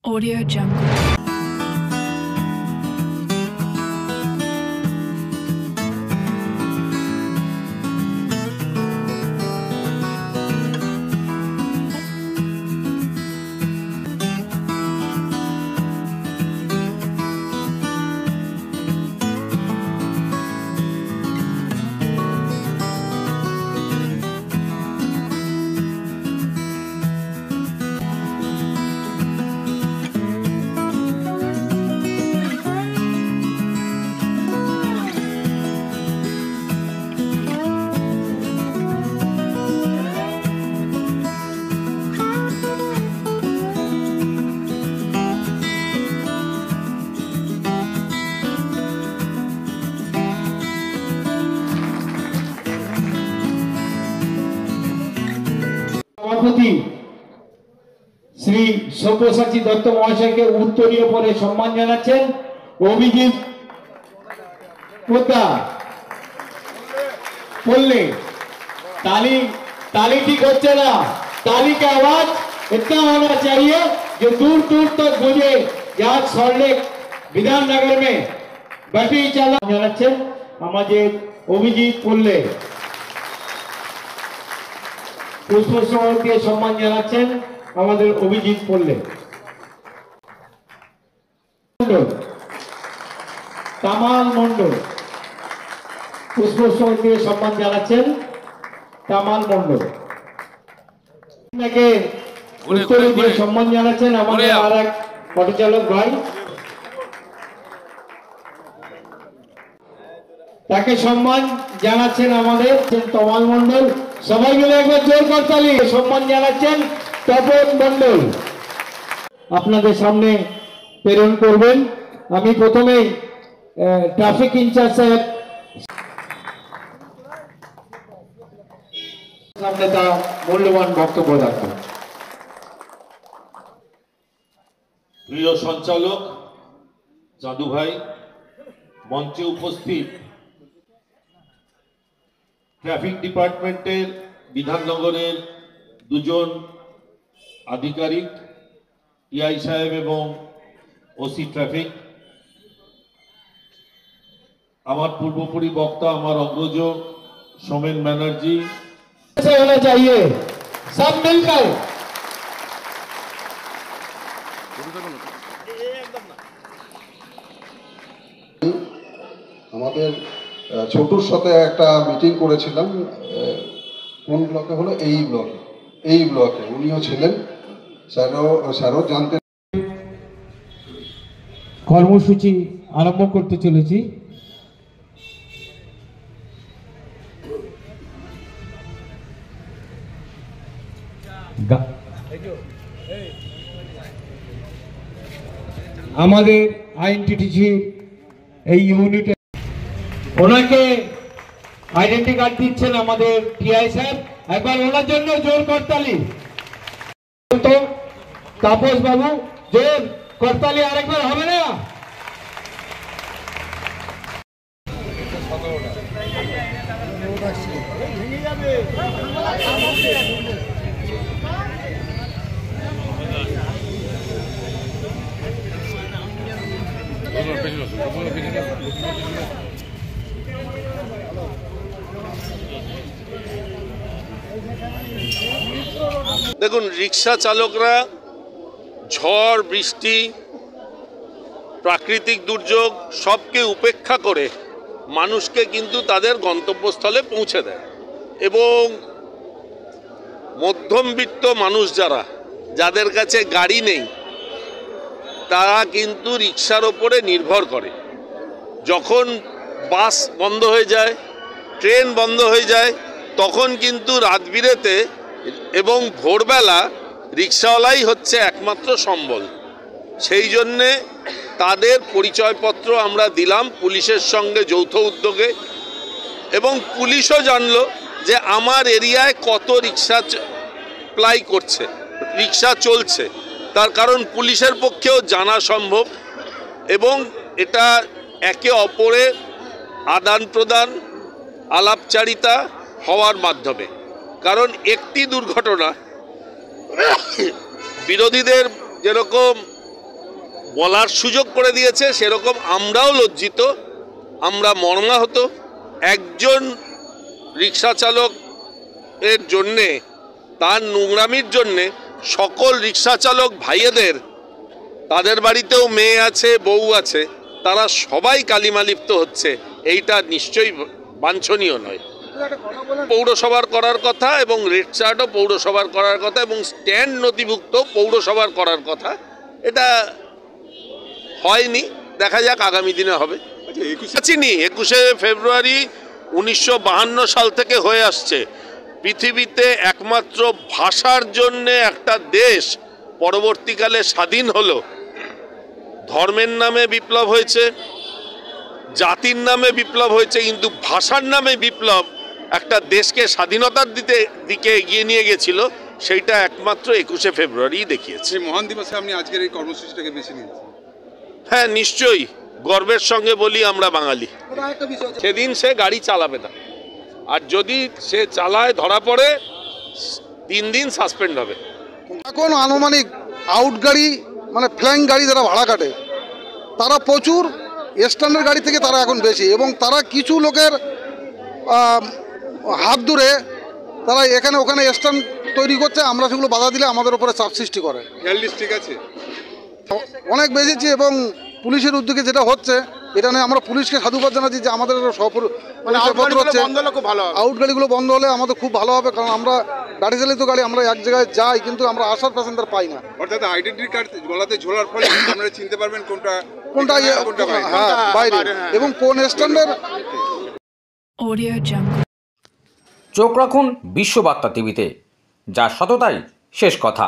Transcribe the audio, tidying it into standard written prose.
Audio Jungle. সভাপতি শ্রী সব্যসাচী দত্ত মহাশয়কে উত্তরীয় পরে সম্মান জানাচ্ছেন অভিজিৎ পোদ্দার पल्ले ताली ताली ठीक होच्छे ना ताली का आवाज इतना होना चाहिए जो दूर दूर तक गूंजे आज सल्टलेक विधाननगर में बैटरी चालक জানাচ্ছেন আমাদের অভিজিৎ পল্লে পুষ্পস্তবক দিয়ে সম্মান জানাচ্ছেন আমাদের অভিজিৎ পল্লে তামাল মণ্ডল পুষ্পস্তবক দিয়ে সম্মান জানাচ্ছেন তামাল মণ্ডল আপনাকে উত্তরে দিয়ে সম্মান জানাচ্ছেন আমাদের আরেক পথচালক ভাই তাকে সম্মান জানাচ্ছেন আমাদের তমাল মণ্ডল সবাই মিলে একবার জোর করতালি সম্মান জানাচ্ছেন তপন মণ্ডল আপনাদের সামনে প্রেরণ করবেন আমি প্রথমেই ট্রাফিক ইনচার্জ সাহেব সামনে তার মূল্যবান বক্তব্য রাখবেন প্রিয় সঞ্চালক জাদু ভাই মঞ্চে উপস্থিত ট্রাফিক ডিপার্টমেন্টের বিধাননগরের দুজন আধিকারিক টিআই সাহেব এবং ওসি ট্রাফিক আমার পূর্বপুরি বক্তা আমার অগ্রজ সোমেন ব্যানার্জি होना चाहिए सब मिलकर আমাদের ছোটুর সাথে একটা মিটিং করেছিলাম কোন ব্লকে হলো এই ব্লকে উনিও ছিলেন স্যারও জানতেন কর্মসূচি আরম্ভ করতে চলেছি আমাদের আইএনটিটিসি এই ইউনিটে ওনাকে আইডেন্টি কার্ড দিচ্ছেন আমাদের টিআই সাহেব একবার ওনার জন্য জোর করতালি তো তাপস বাবু জোর করতালি আরেকবার হবে না দেখুন রিক্সা চালকরা ঝড় বৃষ্টি প্রাকৃতিক দুর্যোগ সবকে উপেক্ষা করে মানুষকে কিন্তু তাদের গন্তব্যস্থলে পৌঁছে দেয় এবং মধ্যমবিত্ত মানুষ যাদের কাছে গাড়ি নেই তারা কিন্তু রিক্সার ওপরে নির্ভর করে যখন বাস বন্ধ হয়ে যায় ট্রেন বন্ধ হয়ে যায় তখন কিন্তু রাতবিরেতে এবং ভোরবেলা রিক্সাওয়ালাই হচ্ছে একমাত্র সম্বল সেই জন্যে তাদের পরিচয়পত্র আমরা দিলাম পুলিশের সঙ্গে যৌথ উদ্যোগে এবং পুলিশও জানলো যে আমার এরিয়ায় কত রিক্সা প্লাই করছে রিক্সা চলছে তার কারণ পুলিশের পক্ষেও জানা সম্ভব এবং এটা একে অপরের আদান প্রদান আলাপচারিতা হওয়ার মাধ্যমে কারণ একটি দুর্ঘটনা বিরোধীদের যেরকম বলার সুযোগ করে দিয়েছে, সেরকম আমরাও লজ্জিত, আমরা মর্মাহত। একজন রিক্সা চালক এর জন্যে, তার নোংরামির জন্যে সকল রিক্সা চালক ভাইয়েদের, তাদের বাড়িতেও মেয়ে আছে, বউ আছে, তারা সবাই কালিমালিপ্ত হচ্ছে। এইটা নিশ্চয়ই বাঞ্ছনীয় নয়। পৌরসভার করার কথা এবং রেড চার্টও পৌরসভার করার কথা এবং স্ট্যান্ড নথিভুক্ত পৌরসভার করার কথা। এটা হয়নি, দেখা যাক আগামী দিনে হবে। 21শে ফেব্রুয়ারি 1952 সাল থেকে হয়ে আসছে। পৃথিবীতে একমাত্র ভাষার জন্যে একটা দেশ পরবর্তীকালে স্বাধীন হলো। ধর্মের নামে বিপ্লব হয়েছে, জাতির নামে বিপ্লব হয়েছে, কিন্তু ভাষার নামে বিপ্লব একটা দেশকে স্বাধীনতার দিকে এগিয়ে নিয়ে গেছিল। সেইটা একমাত্র 21শে ফেব্রুয়ারি দেখিয়েছে। মহান দিবসে আপনি আজকের এই কর্মসূচিটাকে বেছে নিয়েছেন? হ্যাঁ, নিশ্চয়ই গর্বের সঙ্গে বলি আমরা বাঙালি। সেদিন সে গাড়ি চালাবে না, আর যদি সে চালায় ধরা পড়ে 3 দিন সাসপেন্ড হবে। এখন আনুমানিক আউট গাড়ি মানে ফ্ল্যাং গাড়ি যারা ভাড়া কাটে তারা প্রচুর, স্ট্যান্ডার্ড গাড়ি থেকে তারা এখন বেশি, এবং তারা কিছু লোকের হাত ধরে তারা এখানে ওখানে স্ট্যান্ড তৈরি করছে। আমরা সেগুলো বাধা দিলে আমাদের উপরে চাপ সৃষ্টি করে। ঠিক আছে, অনেক বেশিছি, এবং পুলিশের উদ্যোগে যেটা হচ্ছে এটা নিয়ে আমরা পুলিশকে সাধুবাদ জানাচ্ছি যে আমাদের মানে আউট গাড়িগুলো বন্ধ হলে আমাদের খুব ভালো হবে, কারণ আমরা গাড়ি চালিত গাড়ি আমরা এক জায়গায় যাই কিন্তু আমরা আসার প্যাসেঞ্জার পাই না। অর্থাৎ আইডেন্টি কার্ড গলাতে ঝোলার ফলে আপনারা চিনতে পারবেন কোনটা হ্যাঁ বাইরে এবং কোন স্ট্যান্ডার্ড। চোখ রাখুন বিশ্ববার্তা টিভিতে, যার সততাই শেষ কথা।